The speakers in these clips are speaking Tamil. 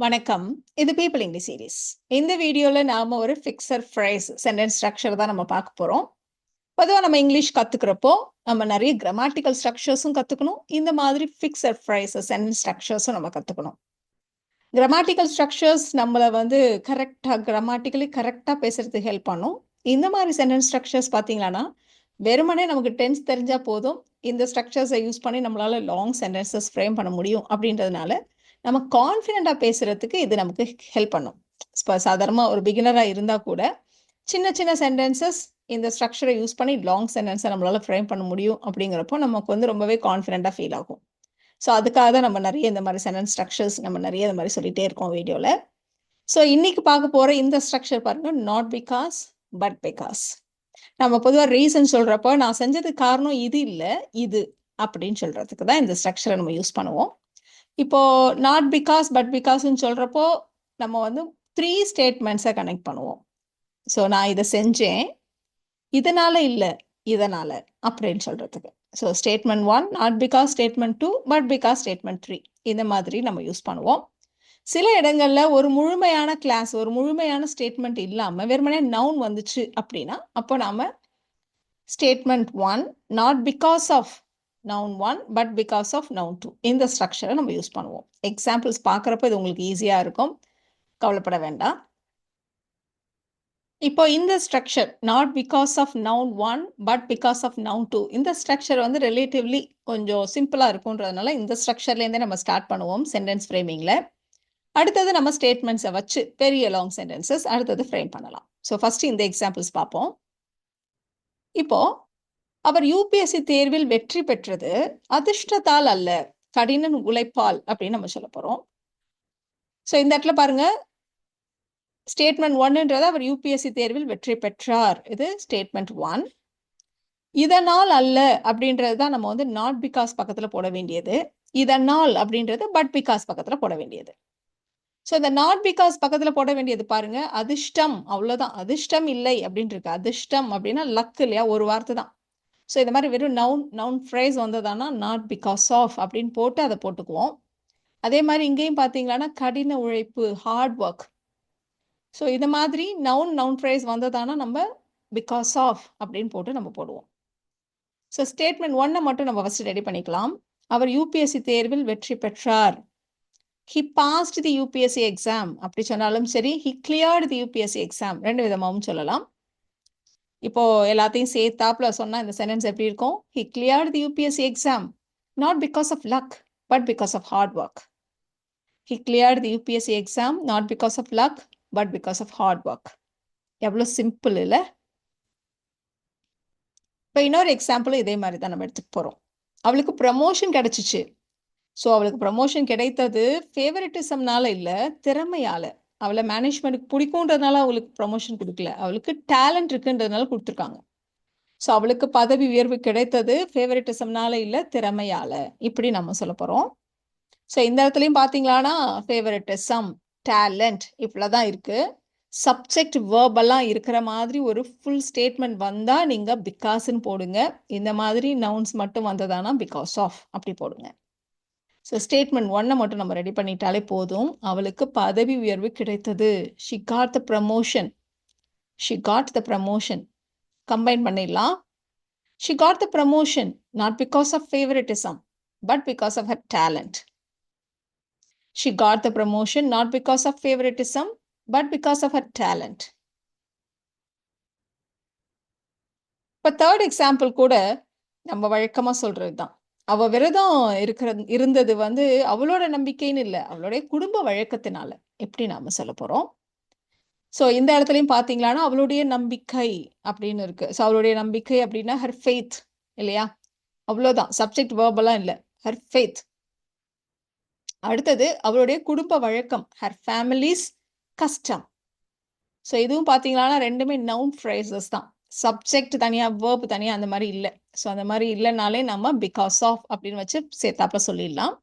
வணக்கம். இது பீப்பிள் இங்கிலீஷ் சீரிஸ். இந்த வீடியோல நாம ஒரு ஃபிக்ஸட் ஃப்ரேஸ் சென்டென்ஸ் ஸ்ட்ரக்சர் தான் நம்ம பார்க்க போறோம். பொதுவா நம்ம இங்கிலீஷ் கத்துக்கிறப்போ, நம்ம நிறைய கிராமட்டிக்கல் ஸ்ட்ரக்சர்ஸும் கத்துக்கணும். இந்த மாதிரி ஃபிக்ஸட் ஃப்ரேஸஸ் சென்டென்ஸ் ஸ்ட்ரக்சர்ஸும் நம்ம கத்துக்கணும். கிராமட்டிக்கல் ஸ்ட்ரக்சர்ஸ் நம்மள கிராமட்டிக்கலி கரெக்ட்டா பேசுறதுக்கு ஹெல்ப் பண்ணும். இந்த மாதிரி சென்டென்ஸ் ஸ்ட்ரக்சர்ஸ் பார்த்தீங்களான்னா, வெறுமனே நமக்கு டென்ஸ் தெரிஞ்சா போதும். இந்த ஸ்ட்ரக்சர்ஸை யூஸ் பண்ணி நம்மளால லாங் சென்டென்சஸ் ஃப்ரேம் பண்ண முடியும் அப்படின்றதுனால, நம்ம கான்ஃபிடென்ட்டா பேசுறதுக்கு இது நமக்கு ஹெல்ப் பண்ணும். சாதாரணமா ஒரு பிகினரா இருந்தா கூட, சின்ன சின்ன சென்டென்சஸ் இந்த ஸ்ட்ரக்சரை யூஸ் பண்ணி லாங் சென்டென்ஸை நம்மளால ஃப்ரேம் பண்ண முடியும் அப்படிங்கிறப்போ, நமக்கு வந்து ரொம்பவே கான்ஃபிடென்ட்டா ஃபீல் ஆகும். ஸோ அதுக்காக தான் நம்ம நிறைய இந்த மாதிரி சென்டென்ஸ் ஸ்ட்ரக்சர்ஸ் நம்ம நிறைய இந்த மாதிரி சொல்லிட்டே இருக்கோம் வீடியோல. ஸோ இன்னைக்கு பார்க்க போற இந்த ஸ்ட்ரக்சர் பாருங்க, நாட் பிகாஸ் பட் பிகாஸ். நம்ம பொதுவாக ரீசன் சொல்றப்போ, நான் செஞ்சதுக்கு காரணம் இது இல்லை, இது அப்படின்னு சொல்றதுக்கு தான் இந்த ஸ்ட்ரக்சரை நம்ம யூஸ் பண்ணுவோம். இப்போ நாட் பிகாஸ் பட் பிகாஸ்ன்னு சொல்றப்போ நம்ம வந்து 3 ஸ்டேட்மெண்ட்ஸை கனெக்ட் பண்ணுவோம். ஸோ நான் இதை செஞ்சேன், இதனால இல்லை, இதனால அப்படின்னு சொல்றதுக்கு. So statement 1 not because, statement 2 but because, statement 3 இந்த மாதிரி நம்ம யூஸ் பண்ணுவோம். சில இடங்கள்ல ஒரு முழுமையான கிளாஸ், ஒரு முழுமையான ஸ்டேட்மெண்ட் இல்லாம வெறுமனே நவுன் வந்துச்சு அப்படின்னா, அப்போ நாம statement 1 not because of noun 1 but because of noun 2 இந்த ஸ்ட்ரக்சரை நம்ம யூஸ் பண்ணுவோம். எக்ஸாம்பிள்ஸ் பார்க்குறப்ப இது உங்களுக்கு ஈஸியா இருக்கும், கவலைப்பட வேண்டாம். இப்போ இந்த structure not because of noun 1 but because of noun 2 இந்த ஸ்ட்ரக்சர் வந்து ரிலேட்டிவ்லி கொஞ்சம் சிம்பிளா இருக்கும்ன்றதுனால இந்த ஸ்ட்ரக்சர்லேருந்தே நம்ம ஸ்டார்ட் பண்ணுவோம் சென்டென்ஸ் ஃப்ரேமிங்ல. அடுத்தது நம்ம ஸ்டேட்மெண்ட்ஸை வச்சு பெரிய லாங் சென்டென்சஸ் அடுத்தது ஃப்ரேம் பண்ணலாம். ஸோ ஃபர்ஸ்ட் இந்த எக்ஸாம்பிள்ஸ் பார்ப்போம். இப்போ அவர் யூபிஎஸ்சி தேர்வில் வெற்றி பெற்றது அதிர்ஷ்டத்தால் அல்ல, கடின உழைப்பால் அப்படின்னு நம்ம சொல்ல போறோம். ஸோ இந்த இடத்துல பாருங்க, ஸ்டேட்மெண்ட் 1ன்றது அவர் யூபிஎஸ்சி தேர்வில் வெற்றி பெற்றார், இது ஸ்டேட்மெண்ட் 1. இதனால் அல்ல அப்படின்றது தான் நம்ம வந்து நாட் பிகாஸ் பக்கத்துல போட வேண்டியது. இதனால் அப்படின்றது பட் பிகாஸ் பக்கத்துல போட வேண்டியது. ஸோ இந்த நாட் பிகாஸ் பக்கத்துல போட வேண்டியது பாருங்க, அதிர்ஷ்டம், அவ்வளவுதான். அதிர்ஷ்டம் இல்லை அப்படின்னு இருக்கு. அதிர்ஷ்டம் அப்படின்னா லக் இல்லையா, ஒரு வார்த்தை தான். ஸோ இந்த மாதிரி வெறும் நவுன் ஃப்ரேஸ் வந்ததானா நாட் பிகாஸ் ஆஃப் அப்படின்னு போட்டு அதை போட்டுக்குவோம். அதே மாதிரி இங்கேயும் பார்த்தீங்களான்னா கடின உழைப்பு, ஹார்ட் ஒர்க். ஸோ இந்த மாதிரி நவுன் ஃப்ரேஸ் வந்ததானா நம்ம பிகாஸ் ஆஃப் அப்படின்னு போட்டு நம்ம போடுவோம். ஸோ ஸ்டேட்மெண்ட் 1 மட்டும் நம்ம ஃபர்ஸ்ட் ரெடி பண்ணிக்கலாம். அவர் யூபிஎஸ்சி தேர்வில் வெற்றி பெற்றார். He past the UPSC exam அப்படி சொன்னாலும் சரி, he cleared the UPSC exam, ரெண்டு விதமாகவும் சொல்லலாம். இப்போ எல்லாத்தையும் சேர்த்தாப்புல சொன்னா இந்த சென்டென்ஸ் எப்படி இருக்கும்? He cleared the UPSC exam not because of luck but because of hard work. He cleared the UPSC exam not because of luck but because of hard work. எவ்வளவு சிம்பிள் இல்ல? இப்போ இன்னொரு எக்ஸாம்பிள் இதே மாதிரி தான் நம்ம எடுத்துக்க போறோம். அவளுக்கு ப்ரமோஷன் கிடைச்சிச்சு. ஸோ அவளுக்கு ப்ரமோஷன் கிடைத்தது ஃபேவரட்டிசம்னால இல்ல, திறமையால. அவளை மேனேஜ்மெண்ட்டுக்கு பிடிக்கும்ன்றதுனால அவளுக்கு ப்ரமோஷன் கொடுக்கல, அவளுக்கு டேலண்ட் இருக்குன்றதுனால கொடுத்துருக்காங்க. ஸோ அவளுக்கு பதவி உயர்வு கிடைத்தது ஃபேவரட்டிசம்னால இல்லை, திறமையால, இப்படி நம்ம சொல்ல போறோம். ஸோ இந்த இடத்துலையும் பார்த்தீங்களான்னா ஃபேவரட்டிசம், டேலண்ட் இப்படிதான் இருக்கு. சப்ஜெக்ட் வேர்பெல்லாம் இருக்கிற மாதிரி ஒரு ஃபுல் ஸ்டேட்மெண்ட் வந்தா நீங்க பிகாஸ்ன்னு போடுங்க. இந்த மாதிரி நவுன்ஸ் மட்டும் வந்ததானா பிகாஸ் ஆஃப் அப்படி போடுங்க. ஸோ ஸ்டேட்மெண்ட் 1 மட்டும் நம்ம ரெடி பண்ணிட்டாலே போதும். அவளுக்கு பதவி உயர்வு கிடைத்தது. She got the promotion, she got the promotion. Combine பண்ணிடலாம். She got the promotion not because of favoritism but because of her talent. She got the promotion not because of favoritism but because of her talent. இப்போ தேர்ட் எக்ஸாம்பிள் கூட நம்ம வழக்கமா சொல்றது தான். அவ விரதம் இருந்தது வந்து அவளோட நம்பிக்கைன்னு இல்லை, அவளுடைய குடும்ப வழக்கத்தினால, எப்படி நாம சொல்ல போறோம். ஸோ இந்த இடத்துலையும் பார்த்தீங்களான்னா அவளுடைய நம்பிக்கை அப்படின்னு இருக்கு. ஸோ அவளுடைய நம்பிக்கை அப்படின்னா ஹர் ஃபெய்த் இல்லையா, அவ்வளோதான். சப்ஜெக்ட் வேர்பெல்லாம் இல்லை, ஹர் ஃபெய்த். அடுத்தது அவளுடைய குடும்ப வழக்கம், ஹர் ஃபேமிலிஸ் கஸ்டம். ஸோ இதுவும் பார்த்தீங்கன்னா ரெண்டுமே நவுன் ஃப்ரேசஸ் தான். சப்ஜெக்ட் தனியா, வேர்ப் தனியா அந்த மாதிரி இல்லை. ஸோ அந்த மாதிரி இல்லைனாலே நம்ம பிகாஸ் ஆஃப் அப்படின்னு வச்சு சேர்த்தாப்புல சொல்லிடலாம்.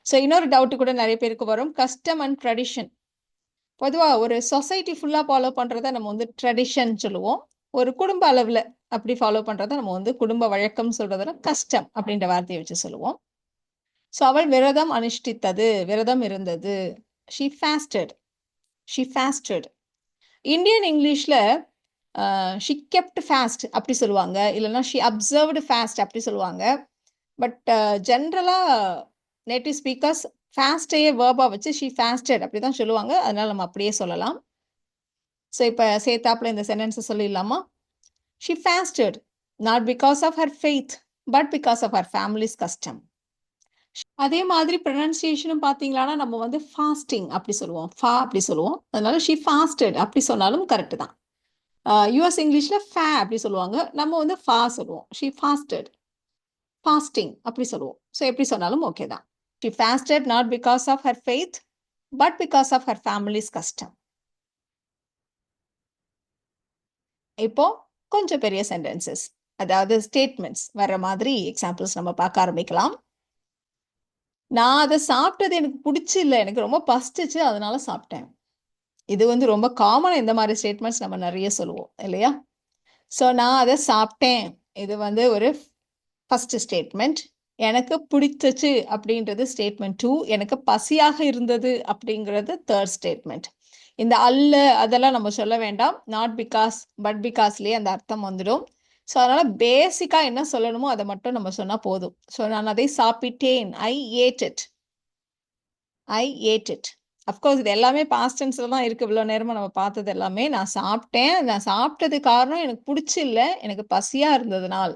ஸோ இன்னொரு டவுட் கூட நிறைய பேருக்கு வரும், கஸ்டம் அண்ட் ட்ரெடிஷன். பொதுவாக ஒரு சொசைட்டி ஃபுல்லாக ஃபாலோ பண்ணுறத நம்ம வந்து ட்ரெடிஷன் சொல்லுவோம். ஒரு குடும்ப அளவில் அப்படி ஃபாலோ பண்ணுறத நம்ம வந்து குடும்ப வழக்கம் சொல்றதுல கஸ்டம் அப்படின்ற வார்த்தையை வச்சு சொல்லுவோம். ஸோ அவள் விரதம் அனுஷ்டித்தது, விரதம் இருந்தது. she fasted. She fasted. Indian இங்கிலீஷ்ல she kept fast அப்படி சொல்லுவாங்க, இல்லைன்னா she observed fast அப்படி சொல்லுவாங்க. பட் ஜென்ரலா நேட்டிவ் ஸ்பீக்கர்ஸ் ஃபாஸ்டையே வேர்பா வச்சு she fasted அப்படி தான் சொல்லுவாங்க. அதனால நம்ம அப்படியே சொல்லலாம். ஸோ இப்போ சேர்த்தாப்புல இந்த சென்டென்ஸை சொல்லிடலாமா? She fasted not because of her faith but because of her family's custom. அதே மாதிரி ப்ரொனன்சியேஷனும் பார்த்தீங்களான்னா நம்ம வந்து ஃபாஸ்டிங் அப்படி சொல்லுவோம், ஃபா அப்படி சொல்லுவோம். அதனால ஷி ஃபாஸ்டட் அப்படி சொன்னாலும் கரெக்டு தான். யூஎஸ் இங்கிலீஷில் ஃபே அப்படி சொல்லுவாங்க, நம்ம வந்து ஃபா சொல்லுவோம். ஷி ஃபாஸ்டட், ஃபாஸ்டிங் அப்படி சொல்லுவோம். ஸோ எப்படி சொன்னாலும் ஓகே தான். She fasted not because of her faith but because of her family's custom. இப்போ கொஞ்சம் பெரிய சென்டென்சஸ், அதாவது ஸ்டேட்மெண்ட்ஸ் வர்ற மாதிரி எக்ஸாம்பிள்ஸ் நம்ம பார்க்க ஆரம்பிக்கலாம். நான் அதை சாப்பிட்டது எனக்கு பிடிச்சி இல்லை, எனக்கு ரொம்ப பசிச்சு அதனால சாப்பிட்டேன். இது வந்து ரொம்ப காமனாக இந்த மாதிரி ஸ்டேட்மெண்ட்ஸ் நம்ம நிறைய சொல்லுவோம் இல்லையா? ஸோ நான் அதை சாப்பிட்டேன், இது வந்து ஒரு ஃபர்ஸ்ட் ஸ்டேட்மெண்ட். எனக்கு பிடிச்சிச்சு அப்படின்றது ஸ்டேட்மெண்ட் 2. எனக்கு பசியாக இருந்தது அப்படிங்கிறது தேர்ட் ஸ்டேட்மெண்ட். இந்த அல்ல அதெல்லாம் நம்ம சொல்ல வேண்டாம், நாட் பிகாஸ் பட் பிகாஸ்லேயே அந்த அர்த்தம் வந்துடும். ஸோ அதனால் பேசிக்காக என்ன சொல்லணுமோ அதை மட்டும் நம்ம சொன்னால் போதும். ஸோ நான் அதை சாப்பிட்டேன், I ate it, I ate it. Of course இது எல்லாமே பாஸ்ட் டென்ஸில் தான் இருக்குது. இவ்வளோ நேரமாக நம்ம பார்த்தது எல்லாமே நான் சாப்பிட்டேன், நான் சாப்பிட்டது காரணம் எனக்கு பிடிச்சில்ல, எனக்கு பசியாக இருந்ததுனால்.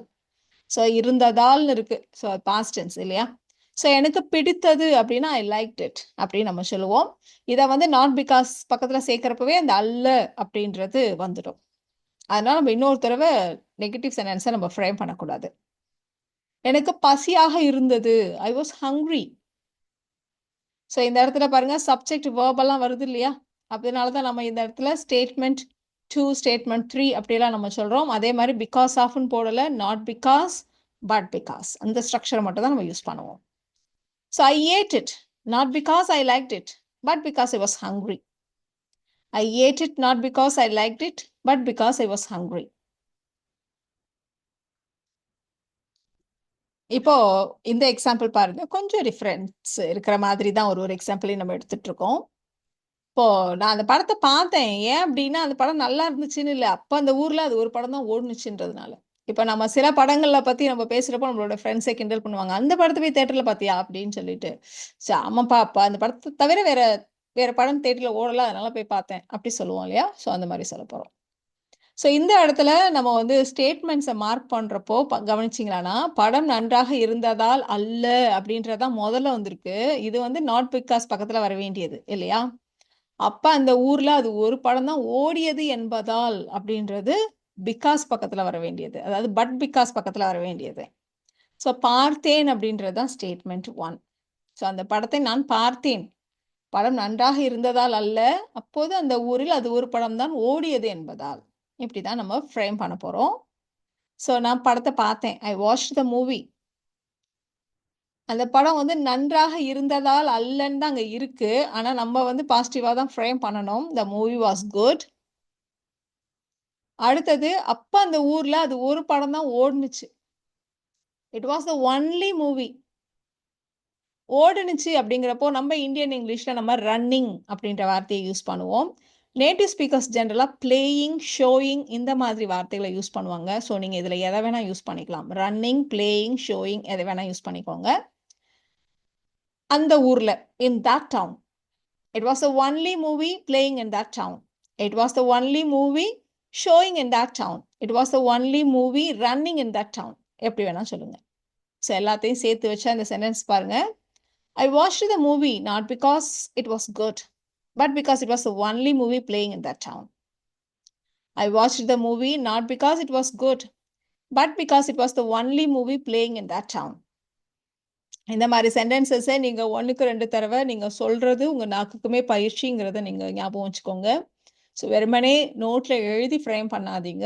ஸோ இருந்ததால்னு இருக்கு, ஸோ பாஸ்ட் டென்ஸ் இல்லையா? ஸோ எனக்கு பிடித்தது அப்படின்னா ஐ லைக் இட் அப்படின்னு நம்ம சொல்லுவோம். இதை வந்து நாட் பிகாஸ் பக்கத்தில் சேர்க்குறப்பவே அந்த அல்ல அப்படின்றது வந்துடும். அதனால நம்ம இன்னொரு தடவை நெகட்டிவ் சென்டென்ஸை நம்ம ஃப்ரேம் பண்ணக்கூடாது. எனக்கு பசியாக இருந்தது, ஐ வாஸ் ஹங்க்ரி. ஸோ இந்த இடத்துல பாருங்க சப்ஜெக்ட் வேர்பெல்லாம் வருது இல்லையா? அதனால தான் நம்ம இந்த இடத்துல ஸ்டேட்மெண்ட் 2 ஸ்டேட்மெண்ட் 3 அப்படியெல்லாம் நம்ம சொல்கிறோம். அதே மாதிரி பிகாஸ் ஆஃப்னு போடலை, நாட் பிகாஸ் பட் பிகாஸ், அந்த ஸ்ட்ரக்சரை மட்டும் தான் நம்ம யூஸ் பண்ணுவோம். So I ate it not because I liked it but because I was hungry. I ate it not because I liked it, but because I was hungry. இப்போ இந்த எக்ஸாம்பிள் பாருங்க, கொஞ்சம் டிஃப்ரென்ஸ் இருக்கிற மாதிரி தான் ஒரு எக்ஸாம்பிளையும் நம்ம எடுத்துட்டு இருக்கோம். இப்போ நான் அந்த படத்தை பார்த்தேன், ஏன் அப்படின்னா அந்த படம் நல்லா இருந்துச்சுன்னு இல்லை, அப்போ அந்த ஊர்ல அது ஒரு படம் தான் ஓடுனுச்சுன்றதுனால. இப்போ நம்ம சில படங்களை பத்தி நம்ம பேசுறப்போ நம்மளோட ஃப்ரெண்ட்ஸை கிண்டல் பண்ணுவாங்க, அந்த படத்தை போய் தேட்டர்ல பார்த்தியா அப்படின்னு சொல்லிட்டு. சரி ஆமாப்பா, அப்போ அந்த படத்தை தவிர வேற படம் தேட்டரில் ஓடலாம், அதனால போய் பார்த்தேன் அப்படி சொல்லுவோம் இல்லையா? ஸோ அந்த மாதிரி சொல்ல போகிறோம். ஸோ இந்த இடத்துல நம்ம வந்து ஸ்டேட்மெண்ட்ஸை மார்க் பண்ணுறப்போ கவனிச்சிங்களான்னா, படம் நன்றாக இருந்ததால் அல்ல அப்படின்றதான் முதல்ல வந்திருக்கு. இது வந்து நாட் பிகாஸ் பக்கத்தில் வர வேண்டியது இல்லையா? அப்போ அந்த ஊரில் அது ஒரு படம் தான் ஓடியது என்பதால் அப்படின்றது பிகாஸ் பக்கத்தில் வர வேண்டியது, அதாவது பட் பிகாஸ் பக்கத்தில் வர வேண்டியது. ஸோ பார்த்தேன் அப்படின்றது தான் ஸ்டேட்மெண்ட் 1. ஸோ அந்த படத்தை நான் பார்த்தேன், படம் நன்றாக இருந்ததால் அல்ல, அப்போது அந்த ஊரில் அது ஒரு படம் தான் ஓடியது என்பதால். இப்படி தான் நம்ம ஃப்ரேம் பண்ண போகிறோம். ஸோ நான் படத்தை பார்த்தேன், ஐ வாட்ச் த மூவி. அந்த படம் வந்து நன்றாக இருந்ததால் அல்லன்னு தான் அங்கே இருக்கு, ஆனால் நம்ம வந்து பாசிட்டிவாக தான் ஃப்ரேம் பண்ணணும். The movie was good. அடுத்தது அப்போ அந்த ஊரில் அது ஒரு படம் தான் ஓடுனுச்சு, it was the only movie. ஓடுனுச்சு அப்படிங்கிறப்போ நம்ம இந்தியன் இங்கிலீஷில் நம்ம ரன்னிங் அப்படின்ற வார்த்தையை யூஸ் பண்ணுவோம். நேட்டிவ் ஸ்பீக்கர்ஸ் ஜென்ரலாக பிளேயிங், ஷோயிங் இந்த மாதிரி வார்த்தைகளை யூஸ் பண்ணுவாங்க. ஸோ நீங்கள் இதில் எதை வேணால் யூஸ் பண்ணிக்கலாம், ரன்னிங், பிளேயிங், ஷோயிங் எதை வேணால் யூஸ் பண்ணிக்கோங்க. அந்த ஊரில், in that town, it was the only movie playing in that town, it was the only movie showing in that town, it was the only movie running in that town, எப்படி வேணால் சொல்லுங்கள். ஸோ எல்லாத்தையும் சேர்த்து வச்சா இந்த சென்டென்ஸ் பாருங்கள். I watched the movie not because it was good, but because it was the only movie playing in that town. I watched the movie not because it was good, but because it was the only movie playing in that town. இந்த மாதிரி சென்டென்சஸை நீங்கள் 1க்கு 2 தடவை நீங்கள் சொல்கிறது உங்கள் நாக்குக்குமே பயிற்சிங்கிறத நீங்கள் ஞாபகம் வச்சுக்கோங்க. ஸோ வெறுமனே நோட்டில் எழுதி ஃப்ரேம் பண்ணாதீங்க,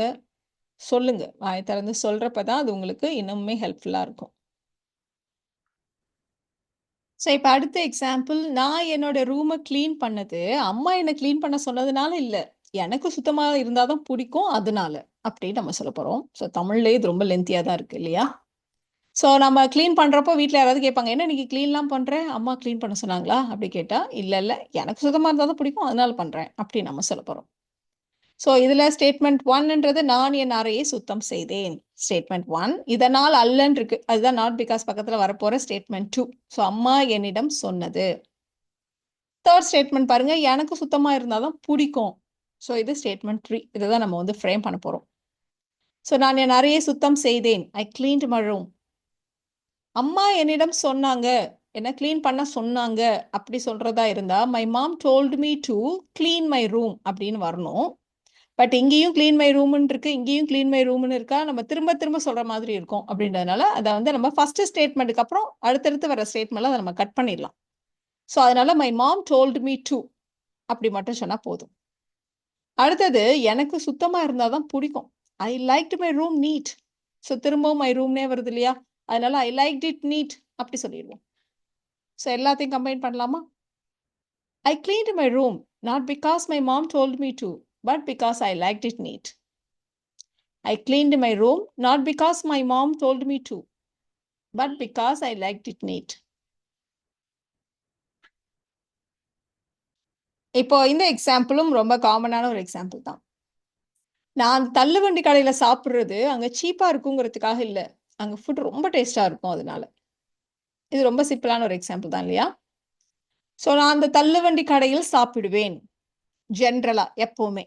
சொல்லுங்கள். வாய் திறந்து சொல்கிறப்ப தான் அது உங்களுக்கு இன்னுமே ஹெல்ப்ஃபுல்லாக இருக்கும். ஸோ இப்போ அடுத்த எக்ஸாம்பிள், நான் என்னோட ரூமை க்ளீன் பண்ணது அம்மா என்னை க்ளீன் பண்ண சொன்னதுனால இல்லை, எனக்கு சுத்தமாக இருந்தால் தான் பிடிக்கும் அதனால அப்படின்னு நம்ம சொல்ல போகிறோம். ஸோ தமிழ்லேயே இது ரொம்ப லென்த்தியாக தான் இருக்குது இல்லையா? ஸோ நம்ம க்ளீன் பண்ணுறப்போ வீட்டில் யாராவது கேட்பாங்க, என்ன இன்னைக்கு க்ளீன்லாம் பண்ணுறேன், அம்மா க்ளீன் பண்ண சொன்னாங்களா அப்படி கேட்டால், இல்லை எனக்கு சுத்தமாக இருந்தால் தான் பிடிக்கும் அதனால பண்ணுறேன் அப்படி நம்ம சொல்ல போகிறோம். ஸோ இதில் ஸ்டேட்மெண்ட் 1ன்றது நான் என் அறையை சுத்தம் செய்தேன். ஸ்டேட்மெண்ட் 1 இதனால் அல்லன்னு இருக்கு, அதுதான் நாட் பிகாஸ் பக்கத்தில் வரப்போகிற ஸ்டேட்மெண்ட் 2. ஸோ அம்மா என்னிடம் சொன்னது. தேர்ட் ஸ்டேட்மெண்ட் பாருங்க, எனக்கு சுத்தமாக இருந்தால் தான் பிடிக்கும். ஸோ இது ஸ்டேட்மெண்ட் 3. இதை தான் நம்ம வந்து ஃப்ரேம் பண்ண போகிறோம். ஸோ நான் என் அறையை சுத்தம் செய்தேன். ஐ கிளீன்ட் மை ரூம். அம்மா என்னிடம் சொன்னாங்க, என்ன க்ளீன் பண்ண சொன்னாங்க அப்படி சொல்றதா இருந்தா my mom told me to clean my room அப்படின்னு வரணும். பட் இங்கேயும் க்ளீன் மை ரூம்னு இருக்கு, இங்கேயும் க்ளீன் மை ரூம்னு இருக்கா, நம்ம திரும்ப திரும்ப சொல்ற மாதிரி இருக்கும். அப்படின்றதுனால அதை வந்து நம்ம ஃபர்ஸ்ட் ஸ்டேட்மெண்ட்டுக்கு அப்புறம் அடுத்தடுத்து வர ஸ்டேட்மெண்ட்ல அதை நம்ம கட் பண்ணிடலாம். ஸோ அதனால my mom told me to அப்படி மட்டும் சொன்னா போதும். அடுத்தது எனக்கு சுத்தமா இருந்தாதான் பிடிக்கும். I liked my room neat. So திரும்பவும் மை ரூம்னே வருது இல்லையா, அதனால ஐ லைக்ட் இட் நீட் அப்படி சொல்லிடுவோம். ஸோ எல்லாத்தையும் கம்பைன் பண்ணலாமா? I cleaned my room not because my mom told me to but because I liked it neat. I cleaned my room not because my mom told me to but because I liked it neat. இப்போ இந்த எக்ஸாம்பிளும் ரொம்ப காமனான ஒரு எக்ஸாம்பிள் தான். நான் தள்ளுவண்டி கடையில சாப்பிட்றது அங்க சீப்பா இருக்குங்கிறதுக்காக இல்லை, அங்க ஃபுட் ரொம்ப டேஸ்டா இருக்கும் அதனால. இது ரொம்ப சிம்பிளான ஒரு எக்ஸாம்பிள் தான் இல்லையா? ஸோ நான் அந்த தள்ளுவண்டி கடையில் சாப்பிடுவேன். ஜென்ரலா எப்பவுமே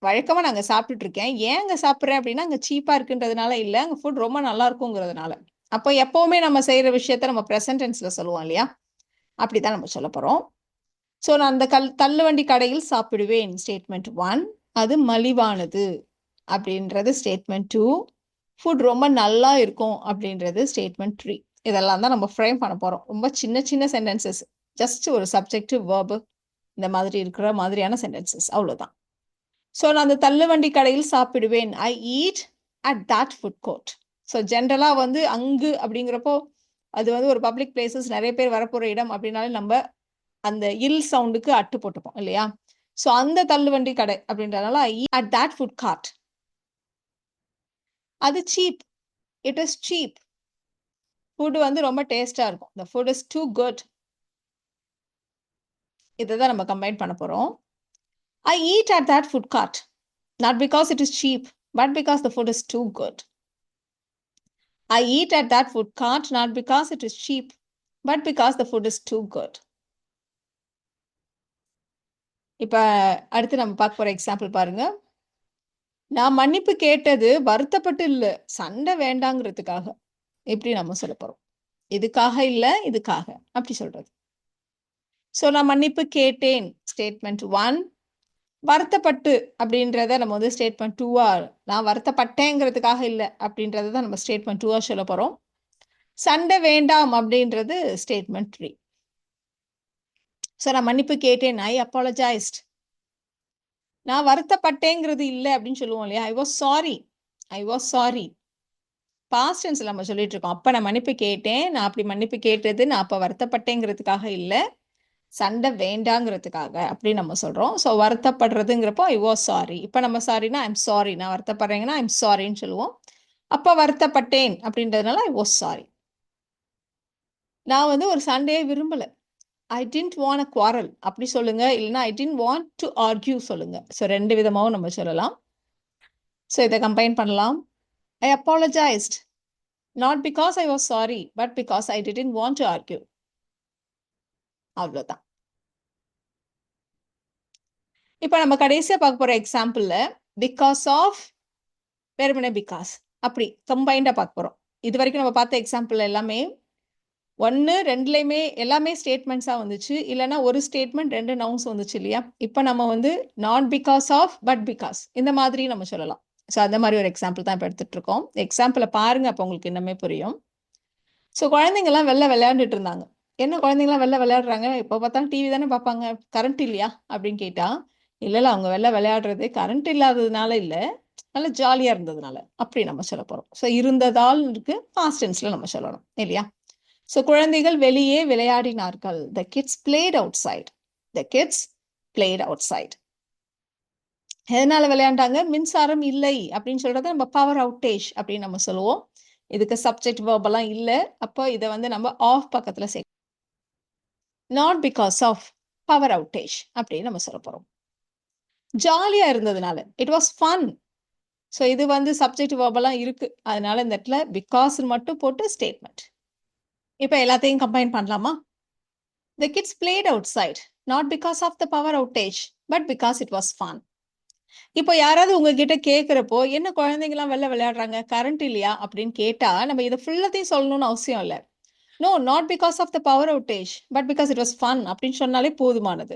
வழக்கமா நாங்க சாப்பிட்டுட்டு இருக்கேன். ஏன் அங்க சாப்பிட்றேன் அப்படின்னா அங்க சீப்பா இருக்குன்றதுனால இல்லை, அங்க ஃபுட் ரொம்ப நல்லா இருக்குங்கிறதுனால. அப்போ எப்பவுமே நம்ம செய்யற விஷயத்த நம்ம ப்ரெசன்ட் டென்ஸ்ல சொல்லுவோம் இல்லையா, அப்படிதான் நம்ம சொல்ல போறோம். ஸோ நான் அந்த தள்ளுவண்டி கடையில் சாப்பிடுவேன் ஸ்டேட்மெண்ட் 1. அது மலிவானது அப்படின்றது ஸ்டேட்மெண்ட் 2. ஃபுட் ரொம்ப நல்லா இருக்கும் அப்படின்றது ஸ்டேட்மெண்ட் 3. இதெல்லாம் தான் நம்ம ஃப்ரேம் பண்ண போறோம். ரொம்ப சின்ன சின்ன சென்டென்சஸ், ஜஸ்ட் ஒரு சப்ஜெக்டிவ் வேர்பு இந்த மாதிரி இருக்கிற மாதிரியான சென்டென்சஸ், அவ்வளோதான். ஸோ நான் அந்த தள்ளுவண்டி கடையில் சாப்பிடுவேன். ஐ eat at that food court. So ஜென்ரலாக வந்து அங்கு அப்படிங்கிறப்போ அது வந்து ஒரு பப்ளிக் பிளேசஸ், நிறைய பேர் வரப்போகிற இடம் அப்படின்னாலே நம்ம அந்த இல் சவுண்டுக்கு அட்டு போட்டுப்போம் இல்லையா? ஸோ அந்த தள்ளுவண்டி கடை அப்படின்றதுனால I eat at that food cart. அது cheap. It is cheap. Food வந்து ரொம்ப டேஸ்டா இருக்கும். The food is too good. இதை தான் நம்ம கம்பைன் பண்ண போறோம். I eat at that food cart, not because it is cheap, but because the food is too good. I eat at that food cart not because it is cheap, but because the food is too good. இப்ப அடுத்து நம்ம பார்க்க போற எக்ஸாம்பிள் பாருங்க. நான் மன்னிப்பு கேட்டது வருத்தப்பட்டு இல்ல, சண்டை வேண்டாங்கிறதுக்காக. எப்படி நம்ம சொல்ல போறோம்? இதுக்காக இல்ல, இதுக்காக அப்படி சொல்றது. ஸோ நான் மன்னிப்பு கேட்டேன் ஸ்டேட்மெண்ட் 1. வருத்தப்பட்டு அப்படின்றத நம்ம வந்து ஸ்டேட்மெண்ட் 2-ஆ, நான் வருத்தப்பட்டேங்கிறதுக்காக இல்லை அப்படின்றத தான் நம்ம ஸ்டேட்மெண்ட் 2-ஆ சொல்ல போறோம். சண்டை வேண்டாம் அப்படின்றது ஸ்டேட்மெண்ட் 3. ஸோ நான் மன்னிப்பு கேட்டேன், ஐ அப்பாலஜைஸ்ட். நான் வருத்தப்பட்டேங்கிறது இல்லை அப்படின்னு சொல்லுவோம் இல்லையா, I was sorry. I was sorry past டென்ஸ்ல நம்ம சொல்லிட்டு இருக்கோம். அப்ப நான் மன்னிப்பு கேட்டேன், நான் அப்படி மன்னிப்பு கேட்டது நான் அப்ப வருத்தப்பட்டேங்கிறதுக்காக இல்லை, சண்டை வேண்டாங்கிறதுக்காக அப்படி நம்ம சொல்றோம். ஸோ வருத்தப்படுறதுங்கிறப்போ ஐ வாஸ் சாரி. இப்போ நம்ம சாரினா ஐம் சாரி, நான் வருத்தப்படுறேங்கன்னா ஐம் சாரின்னு சொல்லுவோம். அப்போ வருத்தப்பட்டேன் அப்படின்றதுனால ஐ வாஸ் சாரி. நான் வந்து ஒரு சண்டையை விரும்பலை. I didn't want a quarrel அப்படி சொல்லுங்க, இல்லைன்னா I didn't want to argue சொல்லுங்க. ஸோ ரெண்டு விதமாகவும் நம்ம சொல்லலாம். ஸோ இதை கம்பைன் பண்ணலாம். I apologised not because I was sorry but because I didn't want to argue. அவ்வளோதான். இப்போ நம்ம கடைசியாக பார்க்க போகிற எக்ஸாம்பிளில் பிகாஸ் ஆஃப் வெறுமனே பிகாஸ் அப்படி கம்பைண்டாக பார்க்க போகிறோம். இது வரைக்கும் நம்ம பார்த்த எக்ஸாம்பிள் எல்லாமே 1, 2லையுமே எல்லாமே ஸ்டேட்மெண்ட்ஸாக வந்துச்சு, இல்லைன்னா ஒரு ஸ்டேட்மெண்ட் 2 நவுன்ஸ் வந்துச்சு இல்லையா? இப்போ நம்ம வந்து not because of but because இந்த மாதிரி நம்ம சொல்லலாம். ஸோ அந்த மாதிரி ஒரு எக்ஸாம்பிள் தான் இப்போ எடுத்துகிட்டு இருக்கோம். எக்ஸாம்பிளை பாருங்க, அப்போ உங்களுக்கு இன்னமே புரியும். ஸோ குழந்தைங்கள்லாம் வெளில விளையாண்டுட்டு இருந்தாங்க. என்ன குழந்தைங்களாம் வெளில விளையாடுறாங்க, இப்போ பார்த்தாலும் டிவி தானே பார்ப்பாங்க, கரண்ட் இல்லையா அப்படின்னு கேட்டால், இல்லை அவங்க வெளில விளையாடுறது கரண்ட் இல்லாததுனால இல்லை, நல்லா ஜாலியாக இருந்ததுனால அப்படி நம்ம சொல்ல போகிறோம். ஸோ இருந்ததால் இருக்கு, பாஸ்ட் டென்ஸில் நம்ம சொல்லணும் இல்லையா? ஸோ குழந்தைகள் வெளியே விளையாடினார்கள். The kids played outside. The kids played outside. எதனால விளையாண்டாங்க? மின்சாரம் இல்லை அப்படின்னு சொல்றத நம்ம பவர் அவுட்டேஜ் அப்படின்னு நம்ம சொல்லுவோம். இதுக்கு சப்ஜெக்ட் verb எல்லாம் இல்ல. அப்போ இத வந்து நம்ம ஆஃப் பக்கத்துல not because of power outage அப்படின்னு நம்ம சொல்லப் போறோம். ஜாலியா இருந்ததுனால. It was fun. ஸோ இது வந்து சப்ஜெக்ட் verb எல்லாம் இருக்கு. அதனால இந்த இடத்துல பிகாஸ்ன்னு மட்டும் போட்டு ஸ்டேட்மெண்ட். இப்ப எல்லாத்தையும் கம்பைன் பண்ணலாமா? The kids played outside, not because of the power outage, but because it was fun. இப்போ யாராவது உங்ககிட்ட கேட்கிறப்போ, என்ன குழந்தைங்கலாம் வெளில விளையாடுறாங்க, கரண்ட் இல்லையா? அப்படின்னு கேட்டா, நம்ம இத ஃபுல்லாத்தையும் சொல்லணும்னு அவசியம் இல்ல. No, not because of the power outage, but because it was fun அப்படின்னு சொன்னாலே போதுமானது.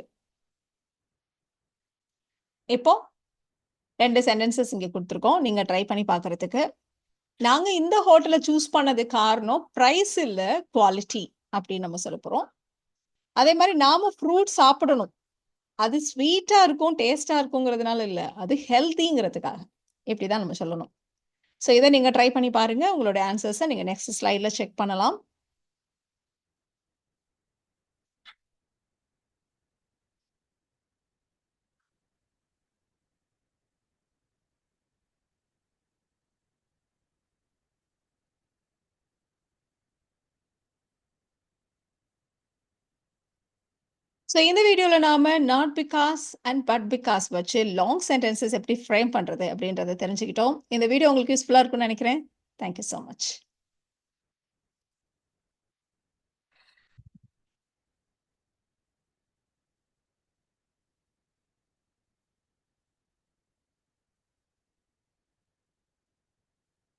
இப்போ 2 சென்டென்சஸ் இங்க குடுத்துருக்கோம். நீங்க ட்ரை பண்ணி பார்க்கறதுக்கு. நாங்க இந்த ஹோட்டல சூஸ் பண்ணது காரணம் பிரைஸ் இல்ல, குவாலிட்டி அப்படின்னு நம்ம சொல்லப் போறோம். அதே மாரி நாம ஃப்ரூட் சாப்பிடணும். அது ஸ்வீட்டா இருக்கும், டேஸ்ட்டா இருக்குங்கிறதுனால இல்ல. அது ஹெல்த்திங்கிறதுக்காக. இப்படிதான் நம்ம சொல்லணும். ஸோ இத நீங்க ட்ரை பண்ணி பாருங்க. உங்களோட ஆன்சர்ஸ நீங்க நெக்ஸ்ட் ஸ்லைட்ல செக் பண்ணலாம். ஸோ இந்த வீடியோல நாம not because and but because வச்சு லாங் சென்டென்சஸ் எப்படி ஃப்ரேம் பண்றது அப்படின்றத தெரிஞ்சுக்கிட்டோம். இந்த வீடியோ உங்களுக்கு யூஸ்ஃபுல்லா இருக்கும்னு நினைக்கிறேன். Thank you so much.